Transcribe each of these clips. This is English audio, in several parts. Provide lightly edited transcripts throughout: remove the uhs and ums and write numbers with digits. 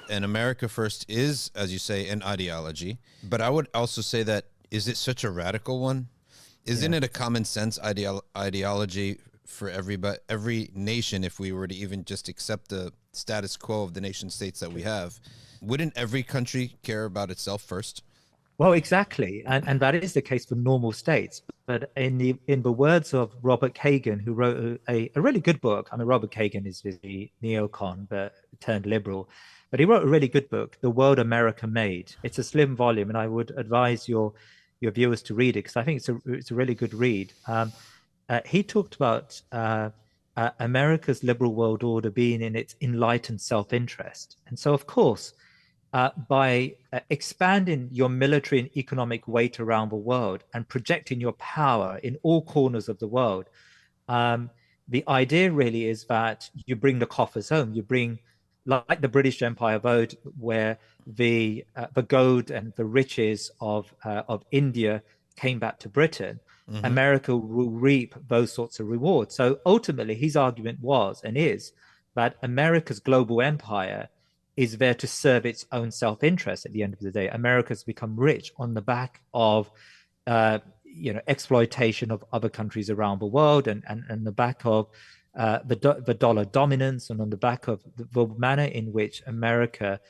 and America First is, as you say, an ideology. But I would also say that, is it such a radical one? Isn't it a common sense ideology for every nation? If we were to even just accept the status quo of the nation states that we have, wouldn't every country care about itself first? Well, exactly, and that is the case for normal states. But in the words of Robert Kagan, who wrote a really good book. I mean, Robert Kagan is the neocon, but turned liberal. But he wrote a really good book, The World America Made. It's a slim volume, and I would advise your viewers to read it because I think it's a really good read. He talked about America's liberal world order being in its enlightened self-interest, and so of course by expanding your military and economic weight around the world and projecting your power in all corners of the world, the idea really is that you bring the coffers home. You bring, like the British Empire vote, where the gold and the riches of India came back to Britain. Mm-hmm. America will reap those sorts of rewards. So ultimately, his argument was and is that America's global empire is there to serve its own self-interest. At the end of the day, America's become rich on the back of exploitation of other countries around the world, and the back of the dollar dominance, and on the back of the manner in which America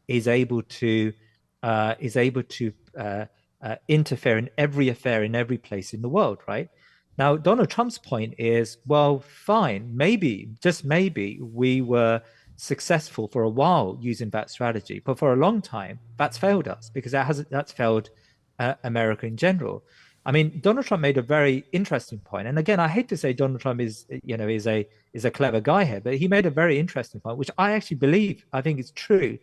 is able to interfere in every affair in every place in the world. Right now, Donald Trump's point is, well, fine, maybe, just maybe, we were successful for a while using that strategy, but for a long time that's failed us because that's failed America in general. I mean, Donald Trump made a very interesting point, and again, I hate to say Donald Trump is a clever guy here, but he made a very interesting point, which I actually believe, I think it's true.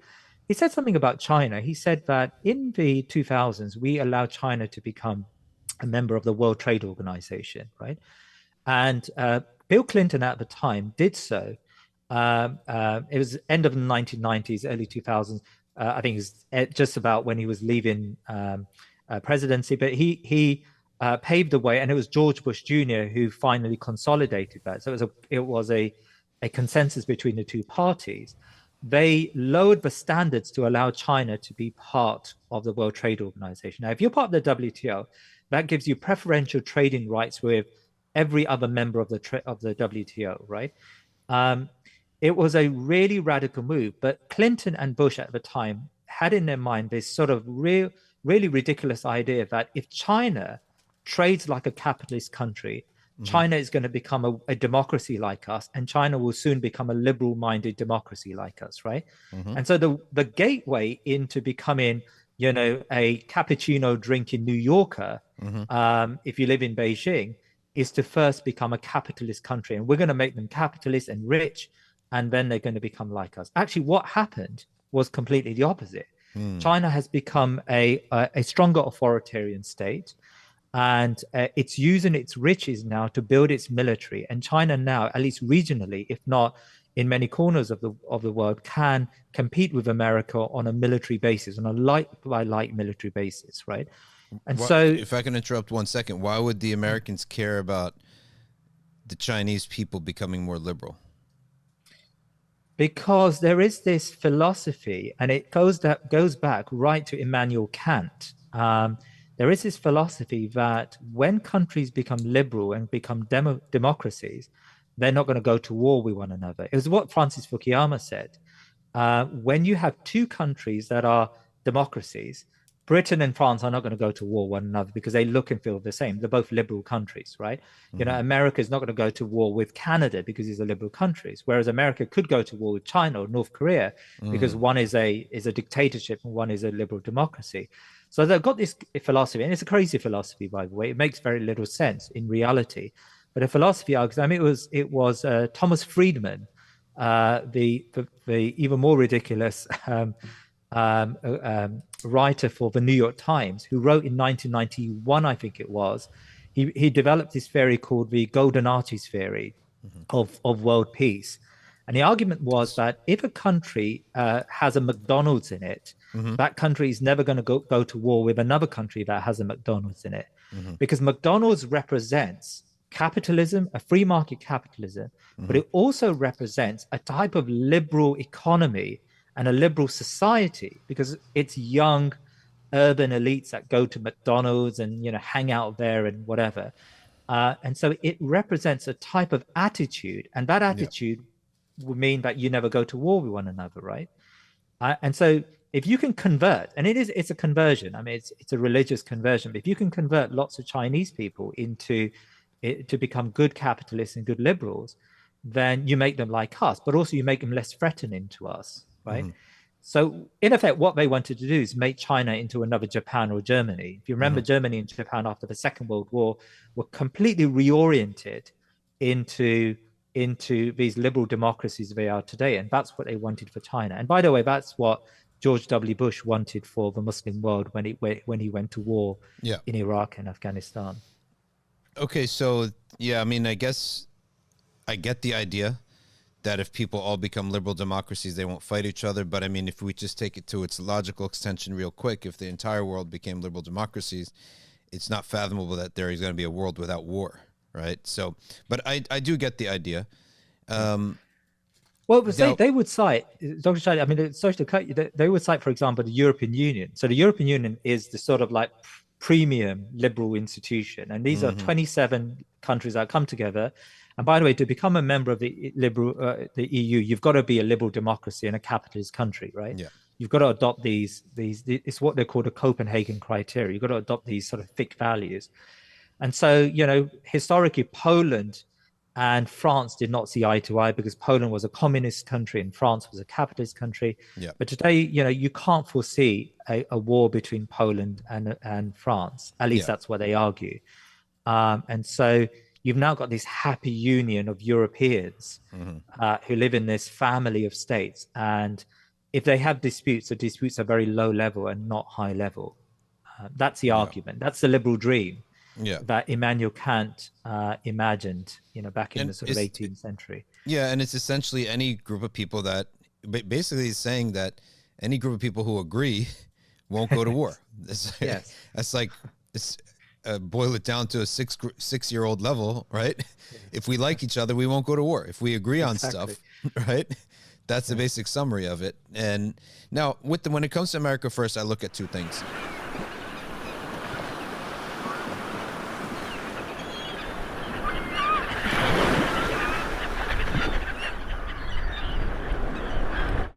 He said something about China. He said that in the 2000s we allowed China to become a member of the World Trade Organization, right? And Bill Clinton at the time did so. It was end of the 1990s, early 2000s. I think it was just about when he was leaving presidency, but he paved the way, and it was George Bush Jr. who finally consolidated that. So it was a consensus between the two parties. They lowered the standards to allow China to be part of the World Trade Organization. Now, if you're part of the WTO, that gives you preferential trading rights with every other member of the WTO, right? It was a really radical move, but Clinton and Bush at the time had in their mind this sort of really ridiculous idea that if China trades like a capitalist country, China is going to become a democracy like us, and China will soon become a liberal-minded democracy like us, right? And so the gateway into becoming, a cappuccino drinking New Yorker, if you live in Beijing, is to first become a capitalist country, and we're going to make them capitalist and rich, and then they're going to become like us. Actually, what happened was completely the opposite. China has become a stronger authoritarian state, and it's using its riches now to build its military. And China now, at least regionally, if not in many corners of the world, can compete with America on a military basis, on a like military basis, right? And so, if I can interrupt 1 second, why would the Americans care about the Chinese people becoming more liberal? Because there is this philosophy, and it goes back right to Immanuel Kant. There is this philosophy that when countries become liberal and become democracies, they're not going to go to war with one another. It was what Francis Fukuyama said. When you have two countries that are democracies, Britain and France are not going to go to war with one another because they look and feel the same. They're both liberal countries, right? America is not going to go to war with Canada because these are liberal countries, whereas America could go to war with China or North Korea because one is a dictatorship and one is a liberal democracy. So they've got this philosophy, and it's a crazy philosophy, by the way. It makes very little sense in reality, but a philosophy argues. I mean, it was Thomas Friedman, the even more ridiculous writer for the New York Times, who wrote in 1991, I think it was. He developed this theory called the Golden Arches theory of world peace. And the argument was that if a country has a McDonald's in it, that country is never going to go to war with another country that has a McDonald's in it. Because McDonald's represents capitalism, a free market capitalism, but it also represents a type of liberal economy and a liberal society, because it's young urban elites that go to McDonald's and hang out there and whatever. And so it represents a type of attitude, and that Yeah. attitude would mean that you never go to war with one another, right? And so if you can convert, and it's a conversion. I mean, it's a religious conversion, but if you can convert lots of Chinese people into it to become good capitalists and good liberals, then you make them like us, but also you make them less threatening to us, right? Mm-hmm. So in effect, what they wanted to do is make China into another Japan or Germany. If you remember, Mm-hmm. Germany and Japan after the Second World War were completely reoriented into these liberal democracies they are today, and that's what they wanted for China. And by the way, that's what George W. Bush wanted for the Muslim world when he went to war Yeah. in Iraq and Afghanistan. Okay, so yeah, I mean, I guess I get the idea that if people all become liberal democracies, they won't fight each other. But I mean, if we just take it to its logical extension real quick, if the entire world became liberal democracies, it's not fathomable that there is going to be a world without war, right? So, but I do get the idea. Well, they would cite, Dr. Shadee, I mean, sorry to cut you, they would cite, for example, the European Union. So the European Union is the sort of like premium liberal institution. And these are 27 countries that come together. And by the way, to become a member of the EU, you've got to be a liberal democracy and a capitalist country, right? Yeah. You've got to adopt these, it's what they call the Copenhagen criteria. You've got to adopt these sort of thick values. And so, historically, Poland and France did not see eye to eye because Poland was a communist country and France was a capitalist country. Yeah. But today, you can't foresee a war between Poland and France. At least that's what they argue. And so you've now got this happy union of Europeans who live in this family of states. And if they have disputes, the disputes are very low level and not high level. That's the argument. That's the liberal dream. Yeah. That Immanuel Kant imagined, back in the sort of 18th century. Yeah, and it's essentially any group of people that basically is saying that any group of people who agree won't go to war. Yes. That's like, boil it down to a six-year-old level, right? If we like each other, we won't go to war. If we agree on stuff, right? That's the basic summary of it. And now, when it comes to America First, I look at two things.